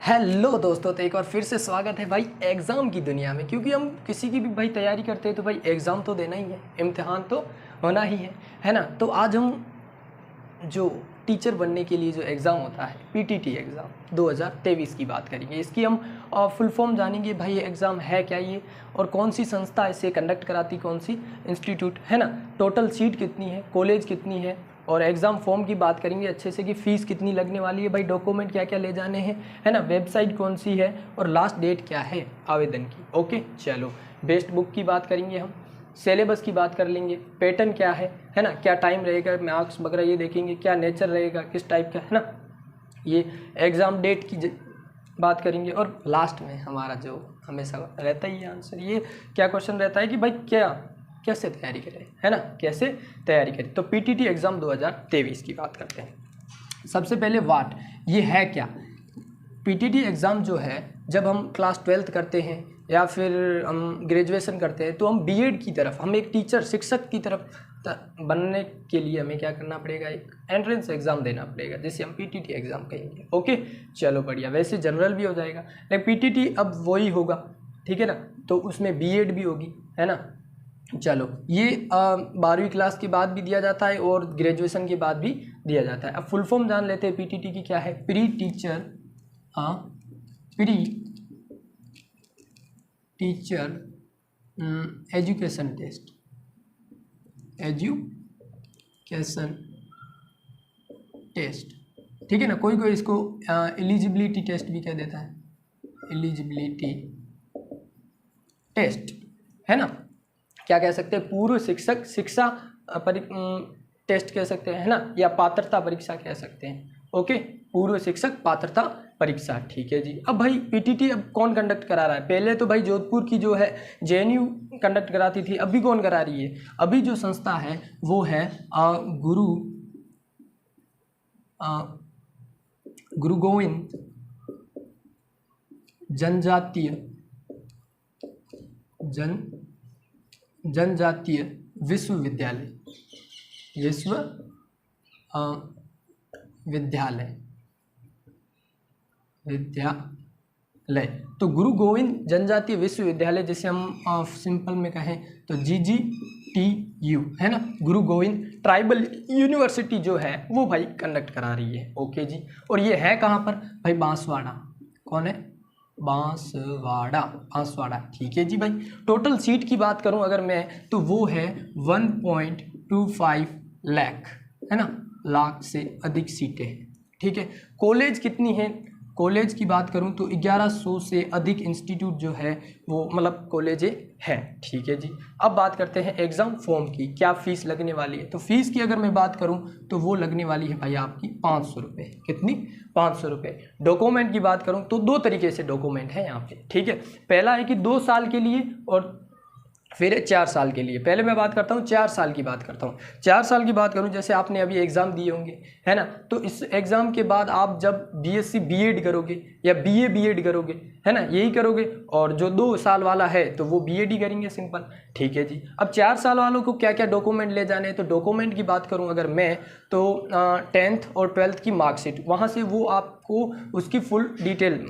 Hello दोस्तों, तो एक बार फिर से स्वागत है भाई एग्ज़ाम की दुनिया में। क्योंकि हम किसी की भी भाई तैयारी करते हैं तो भाई एग्ज़ाम तो देना ही है, इम्तिहान तो होना ही है ना। तो आज हम जो टीचर बनने के लिए जो एग्ज़ाम होता है पीटीटी एग्ज़ाम 2023 की बात करेंगे। इसकी हम फुल फॉर्म जानेंगे भाई, ये एग्ज़ाम है क्या ये, और कौन सी संस्था इसे कंडक्ट कराती, कौन सी इंस्टीट्यूट, है ना। टोटल सीट कितनी है, कॉलेज कितनी है, और एग्ज़ाम फॉर्म की बात करेंगे अच्छे से कि फ़ीस कितनी लगने वाली है भाई, डॉक्यूमेंट क्या क्या ले जाने हैं, है ना, वेबसाइट कौन सी है, और लास्ट डेट क्या है आवेदन की। ओके चलो, बेस्ट बुक की बात करेंगे हम, सिलेबस की बात कर लेंगे, पैटर्न क्या है ना, क्या टाइम रहेगा, मार्क्स वगैरह ये देखेंगे, क्या नेचर रहेगा, किस टाइप का, है ना, ये एग्ज़ाम डेट की बात करेंगे। और लास्ट में हमारा जो हमेशा रहता ही आंसर, ये क्या क्वेश्चन रहता है कि भाई कैसे तैयारी करें, है ना, कैसे तैयारी करें। तो पीटीटी एग्ज़ाम 2023 की बात करते हैं। सबसे पहले वाट, ये है क्या। पीटीटी एग्ज़ाम जो है, जब हम क्लास 12th करते हैं या फिर हम ग्रेजुएशन करते हैं तो हम बीएड की तरफ, हम एक टीचर शिक्षक की तरफ बनने के लिए हमें क्या करना पड़ेगा, एक एंट्रेंस एग्ज़ाम देना पड़ेगा, जिसे हम पीटीटी एग्ज़ाम कहेंगे। ओके चलो बढ़िया, वैसे जनरल भी हो जाएगा लेकिन पीटीटी अब वही होगा, ठीक है ना। तो उसमें बीएड भी होगी, है ना। चलो, ये 12वीं क्लास के बाद भी दिया जाता है और ग्रेजुएशन के बाद भी दिया जाता है। अब फुल फॉर्म जान लेते हैं पीटीटी की क्या है। प्री टीचर एजुकेशन टेस्ट, ठीक है ना। कोई कोई इसको एलिजिबिलिटी टेस्ट भी कह देता है, एलिजिबिलिटी टेस्ट, है ना। क्या कह सकते हैं, पूर्व शिक्षा टेस्ट कह सकते हैं, है ना, या पात्रता परीक्षा कह सकते हैं। ओके, पूर्व शिक्षक पात्रता परीक्षा, ठीक है जी। अब भाई पीटीटी अब कौन कंडक्ट करा रहा है। पहले तो भाई जोधपुर की जो है जेएनयू कंडक्ट कराती थी, अभी कौन करा रही है, अभी जो संस्था है वो है गुरु गोविंद जनजातीय विश्वविद्यालय तो गुरु गोविंद जनजातीय विश्वविद्यालय, जिसे हम सिंपल में कहें तो GGTU, है ना। गुरु गोविंद ट्राइबल यूनिवर्सिटी जो है वो भाई कंडक्ट करा रही है। ओके जी, और ये है कहाँ पर भाई, बांसवाड़ा। कौन है, बांसवाड़ा, ठीक है जी भाई। टोटल सीट की बात करूं अगर मैं, तो वो है 1.25 लाख, है ना, लाख से अधिक सीटें हैं, ठीक है। कॉलेज कितनी है, कॉलेज की बात करूं तो 1100 से अधिक इंस्टीट्यूट जो है वो मतलब कॉलेज है, ठीक है जी। अब बात करते हैं एग्ज़ाम फॉर्म की, क्या फ़ीस लगने वाली है। तो फीस की अगर मैं बात करूं तो वो लगने वाली है भाई आपकी 500 रुपये। कितनी, 500 रुपये। डॉक्यूमेंट की बात करूं तो दो तरीके से डॉक्यूमेंट है यहाँ पे, ठीक है। पहला है कि 2 साल के लिए और फिर 4 साल के लिए। पहले मैं बात करता हूँ 4 साल की बात करता हूँ। 4 साल की बात करूँ, जैसे आपने अभी एग्ज़ाम दिए होंगे, है ना, तो इस एग्ज़ाम के बाद आप जब बीएससी बीएड करोगे या बीए बीएड करोगे, है ना, यही करोगे। और जो 2 साल वाला है तो वो बीएड ही करेंगे, सिंपल, ठीक है जी। अब 4 साल वालों को क्या क्या डॉक्यूमेंट ले जाने हैं, तो डॉक्यूमेंट की बात करूँ अगर मैं, तो 10th और 12th की मार्कशीट, वहाँ से वो आपको उसकी फुल डिटेल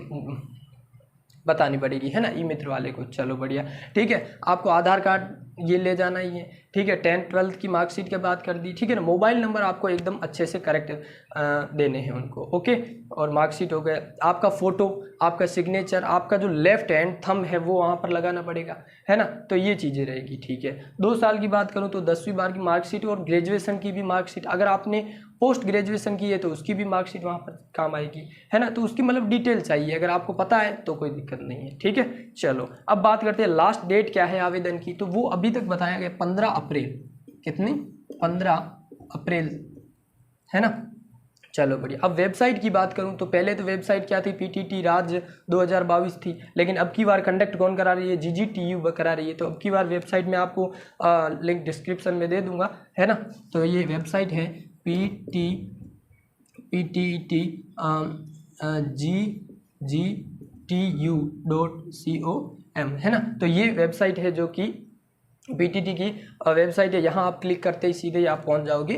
बतानी पड़ेगी, है ना, ई मित्र वाले को। चलो बढ़िया, ठीक है। आपको आधार कार्ड ये ले जाना ही है, ठीक है। 10th 12th की मार्कशीट की बात कर दी, ठीक है ना। मोबाइल नंबर आपको एकदम अच्छे से करेक्ट देने हैं उनको, ओके। और मार्कशीट हो गया, आपका फ़ोटो, आपका सिग्नेचर, आपका जो लेफ्ट हैंड थंब है वो वहाँ पर लगाना पड़ेगा, है ना। तो ये चीज़ें रहेगी, ठीक है। 2 साल की बात करूँ तो 10वीं बार की मार्कशीट और ग्रेजुएशन की भी मार्कशीट, अगर आपने पोस्ट ग्रेजुएशन की है तो उसकी भी मार्कशीट वहाँ पर काम आएगी, है ना। तो उसकी मतलब डिटेल चाहिए, अगर आपको पता है तो कोई दिक्कत नहीं है, ठीक है। चलो अब बात करते हैं लास्ट डेट क्या है आवेदन की, तो वो अभी तक बताया गया 15 अप्रैल। कितनी, 15 अप्रैल, है ना। चलो बढ़िया। अब वेबसाइट की बात करूं तो पहले तो वेबसाइट क्या थी, पीटीटी राज्य 2022 थी, लेकिन अब की बार कंडक्ट कौन करा रही है, GGTU करा रही है। तो अब की बार वेबसाइट में आपको लिंक डिस्क्रिप्शन में दे दूंगा, है ना। तो ये वेबसाइट है GGTU.com, है ना। तो ये वेबसाइट है जो कि पीटीटी की वेबसाइट है। यहाँ आप क्लिक करते ही सीधे आप पहुँच जाओगे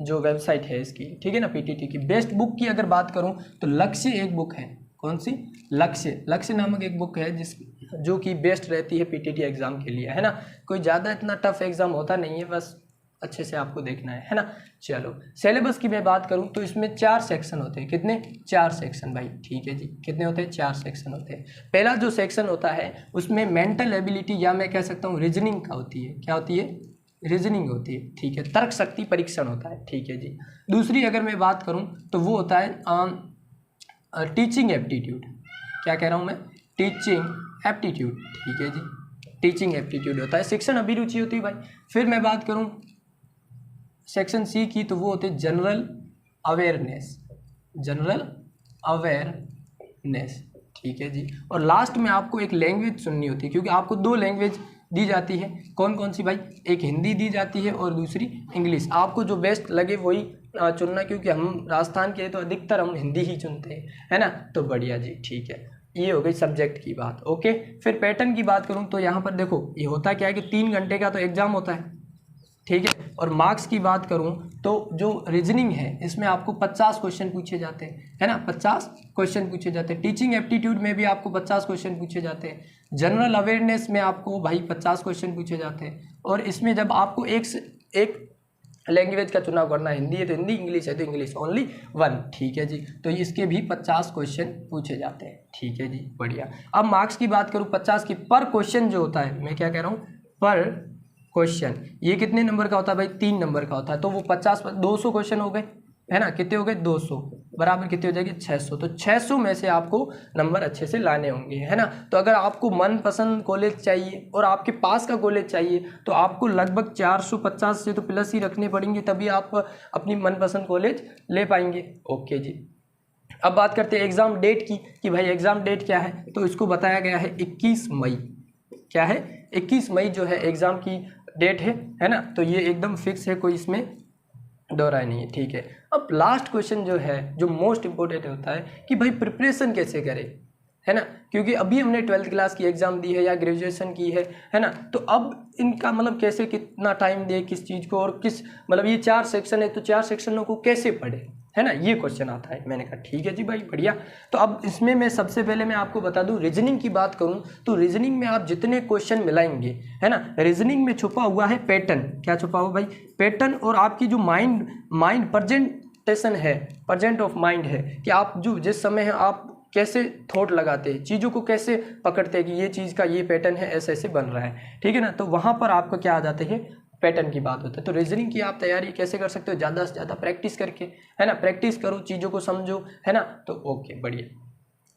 जो वेबसाइट है इसकी, ठीक है ना, पीटीटी की। बेस्ट बुक की अगर बात करूँ तो लक्ष्य एक बुक है। कौन सी, लक्ष्य। लक्ष्य नामक एक बुक है जो कि बेस्ट रहती है पीटीटी एग्जाम के लिए, है ना। कोई ज़्यादा इतना टफ एग्जाम होता नहीं है, बस अच्छे से आपको देखना है ना। चलो सिलेबस की मैं बात करूं तो इसमें 4 सेक्शन होते हैं। कितने, 4 सेक्शन भाई, ठीक है जी। कितने होते हैं, 4 सेक्शन होते हैं। पहला जो सेक्शन होता है उसमें मेंटल एबिलिटी या मैं कह सकता हूँ रीजनिंग का होती है। क्या होती है, रीजनिंग होती है, ठीक है। तर्क शक्ति परीक्षण होता है, ठीक है जी। दूसरी अगर मैं बात करूँ तो वो होता है टीचिंग एप्टीट्यूड। क्या कह रहा हूँ मैं, टीचिंग एप्टीट्यूड, ठीक है जी। टीचिंग एप्टीट्यूड होता है, शिक्षण अभिरुचि होती है भाई। फिर मैं बात करूँ सेक्शन सी की तो वो होते हैं जनरल अवेयरनेस, जनरल अवेयरनेस, ठीक है जी। और लास्ट में आपको एक लैंग्वेज सुननी होती है, क्योंकि आपको 2 लैंग्वेज दी जाती है। कौन कौन सी भाई, एक हिंदी दी जाती है और दूसरी इंग्लिश। आपको जो बेस्ट लगे वही चुनना, क्योंकि हम राजस्थान के तो अधिकतर हम हिंदी ही चुनते हैं, है ना। तो बढ़िया जी, ठीक है। ये हो गई सब्जेक्ट की बात, ओके। फिर पैटर्न की बात करूँ तो यहाँ पर देखो ये होता क्या है कि 3 घंटे का तो एग्जाम होता है, ठीक है। और मार्क्स की बात करूं तो जो रीजनिंग है इसमें आपको 50 क्वेश्चन पूछे जाते हैं, है ना। 50 क्वेश्चन पूछे जाते हैं। टीचिंग एप्टीट्यूड में भी आपको 50 क्वेश्चन पूछे जाते हैं। जनरल अवेयरनेस में आपको भाई 50 क्वेश्चन पूछे जाते हैं। और इसमें जब आपको एक लैंग्वेज का चुनाव करना है, हिंदी है तो हिंदी, इंग्लिश है तो इंग्लिश, ओनली 1, ठीक है जी। तो इसके भी 50 क्वेश्चन पूछे जाते हैं, ठीक है जी, बढ़िया। अब मार्क्स की बात करूँ 50 की, पर क्वेश्चन जो होता है, मैं क्या कह रहा हूँ, पर क्वेश्चन, ये कितने नंबर का होता है भाई, 3 नंबर का होता है। तो वो 50 200 क्वेश्चन हो गए, है ना। कितने हो गए, 200 बराबर कितने हो जाएगी, 600। तो 600 में से आपको नंबर अच्छे से लाने होंगे, है ना। तो अगर आपको मनपसंद कॉलेज चाहिए और आपके पास का कॉलेज चाहिए तो आपको लगभग 450 से तो प्लस ही रखने पड़ेंगे, तभी आप अपनी मनपसंद कॉलेज ले पाएंगे, ओके जी। अब बात करते हैं एग्ज़ाम डेट की कि भाई एग्ज़ाम डेट क्या है। तो इसको बताया गया है 21 मई। क्या है, 21 मई जो है एग्ज़ाम की डेट है ना। तो ये एकदम फिक्स है, कोई इसमें दोहराई नहीं है, ठीक है। अब लास्ट क्वेश्चन जो है, जो मोस्ट इंपॉर्टेंट होता है कि भाई प्रिपरेशन कैसे करें, है ना। क्योंकि अभी हमने 12th क्लास की एग्ज़ाम दी है या ग्रेजुएशन की है ना। तो अब इनका मतलब कैसे, कितना टाइम दे किस चीज़ को, और किस मतलब ये 4 सेक्शन है तो 4 सेक्शनों को कैसे पढ़े, है ना, ये क्वेश्चन आता है। मैंने कहा ठीक है जी भाई, बढ़िया। तो अब इसमें मैं सबसे पहले मैं आपको बता दूं, रीजनिंग की बात करूं तो रीजनिंग में आप जितने क्वेश्चन मिलाएंगे, है ना, रीजनिंग में छुपा हुआ है पैटर्न। क्या छुपा हुआ भाई, पैटर्न। और आपकी जो माइंड प्रेजेंटेशन है, प्रेजेंट ऑफ माइंड है, कि आप जो जिस समय है आप कैसे थॉट लगाते हैं, चीज़ों को कैसे पकड़ते हैं कि ये चीज़ का ये पैटर्न है, ऐसे ऐसे बन रहा है, ठीक है ना। तो वहाँ पर आपको क्या आ जाते हैं, पैटर्न की बात होता है। तो रीजनिंग की आप तैयारी कैसे कर सकते हो, ज़्यादा से ज़्यादा प्रैक्टिस करके, है ना। प्रैक्टिस करो, चीज़ों को समझो, है ना। तो ओके, बढ़िया।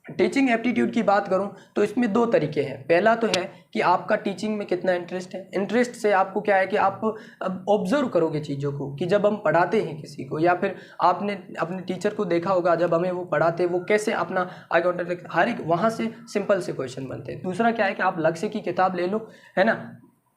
टीचिंग एप्टीट्यूड की बात करूं तो इसमें 2 तरीके हैं। पहला तो है कि आपका टीचिंग में कितना इंटरेस्ट है। इंटरेस्ट से आपको क्या है कि आप ऑब्जर्व करोगे चीज़ों को, कि जब हम पढ़ाते हैं किसी को, या फिर आपने अपने टीचर को देखा होगा जब हमें वो पढ़ाते वो कैसे अपना आई कॉन्टेक्ट, हर एक वहाँ से सिंपल से क्वेश्चन बनते हैं। दूसरा क्या है कि आप लक्ष्य की किताब ले लो, है ना,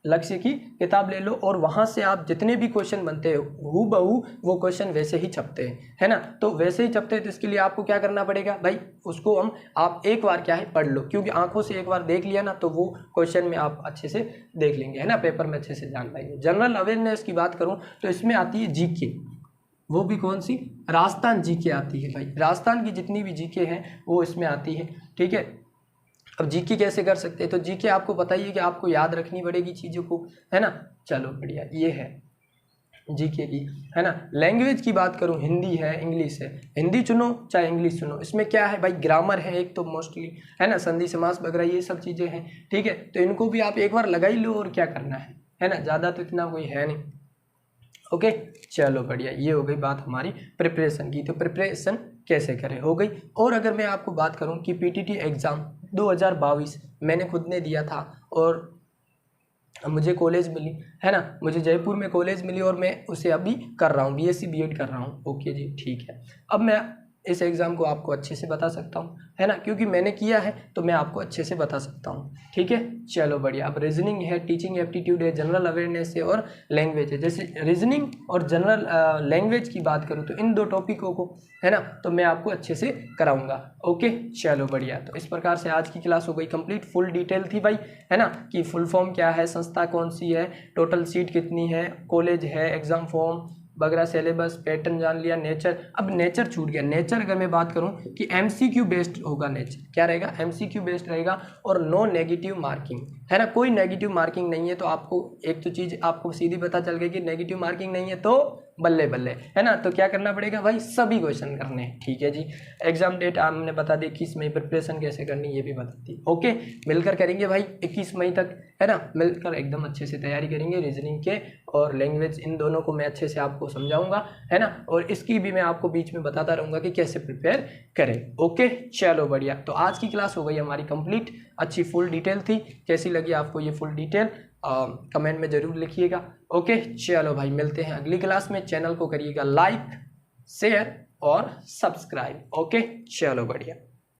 लक्ष्य की किताब ले लो, और वहाँ से आप जितने भी क्वेश्चन बनते हैं हूबहू वो क्वेश्चन वैसे ही छपते हैं, है ना। तो वैसे ही छपते हैं, तो इसके लिए आपको क्या करना पड़ेगा भाई, उसको आप एक बार क्या है पढ़ लो, क्योंकि आंखों से एक बार देख लिया ना तो वो क्वेश्चन में आप अच्छे से देख लेंगे, है ना, पेपर में अच्छे से जान पाएंगे। जनरल अवेयरनेस की बात करूँ तो इसमें आती है जीके, वो भी कौन सी, राजस्थान जीके आती है भाई। राजस्थान की जितनी भी जीके हैं वो इसमें आती है, ठीक है। अब जीके कैसे कर सकते हैं, तो जीके आपको पता ही है कि आपको याद रखनी पड़ेगी चीज़ों को, है ना। चलो बढ़िया, ये है जीके की, है ना। लैंग्वेज की बात करूं, हिंदी है, इंग्लिश है, हिंदी चुनो चाहे इंग्लिश चुनो। इसमें क्या है भाई, ग्रामर है एक तो मोस्टली, है ना, संधि समास वगैरह ये सब चीज़ें हैं, ठीक है। तो इनको भी आप एक बार लगा ही लो, और क्या करना है ना, ज़्यादा तो इतना कोई है नहीं, ओके। चलो बढ़िया, ये हो गई बात हमारी प्रिपरेशन की। तो प्रिपरेशन कैसे करें हो गई। और अगर मैं आपको बात करूं कि पीटीटी एग्ज़ाम 2022 मैंने खुद ने दिया था, और मुझे कॉलेज मिली, है ना, मुझे जयपुर में कॉलेज मिली, और मैं उसे अभी कर रहा हूँ, बीएससी बीएड कर रहा हूँ, ओके जी, ठीक है। अब मैं इस एग्ज़ाम को आपको अच्छे से बता सकता हूँ, है ना, क्योंकि मैंने किया है तो मैं आपको अच्छे से बता सकता हूँ, ठीक है। चलो बढ़िया। अब रीजनिंग है, टीचिंग एप्टीट्यूड है, जनरल अवेयरनेस है, और लैंग्वेज है। जैसे रीजनिंग और जनरल लैंग्वेज की बात करूँ तो इन 2 टॉपिकों को, है ना, तो मैं आपको अच्छे से कराऊंगा, ओके। चलो बढ़िया। तो इस प्रकार से आज की क्लास हो गई कंप्लीट, फुल डिटेल थी भाई, है ना, कि फुल फॉर्म क्या है, संस्था कौन सी है, टोटल सीट कितनी है, कॉलेज है, एग्ज़ाम फॉर्म, वगैरह सिलेबस पैटर्न जान लिया, नेचर। अब नेचर छूट गया। नेचर अगर मैं बात करूं कि एमसीक्यू बेस्ड होगा, नेचर क्या रहेगा, एमसीक्यू बेस्ड रहेगा और नो नेगेटिव मार्किंग, है ना, कोई नेगेटिव मार्किंग नहीं है। तो आपको एक तो चीज़ आपको सीधी पता चल गई कि नेगेटिव मार्किंग नहीं है तो बल्ले बल्ले, है ना। तो क्या करना पड़ेगा भाई, सभी क्वेश्चन करने हैं, ठीक है जी। एग्जाम डेट हमने बता दी 21 मई, प्रिपरेशन कैसे करनी ये भी बता दी। ओके, मिलकर करेंगे भाई 21 मई तक, है ना, मिलकर एकदम अच्छे से तैयारी करेंगे। रीजनिंग के और लैंग्वेज इन दोनों को मैं अच्छे से आपको समझाऊंगा, है ना, और इसकी भी मैं आपको बीच में बताता रहूँगा कि कैसे प्रिपेयर करें। ओके चलो बढ़िया। तो आज की क्लास हो गई हमारी कंप्लीट, अच्छी फुल डिटेल थी। कैसी लगी आपको ये फुल डिटेल कमेंट में ज़रूर लिखिएगा। ओके चलो भाई, मिलते हैं अगली क्लास में। चैनल को करिएगा लाइक, शेयर और सब्सक्राइब। ओके चलो बढ़िया।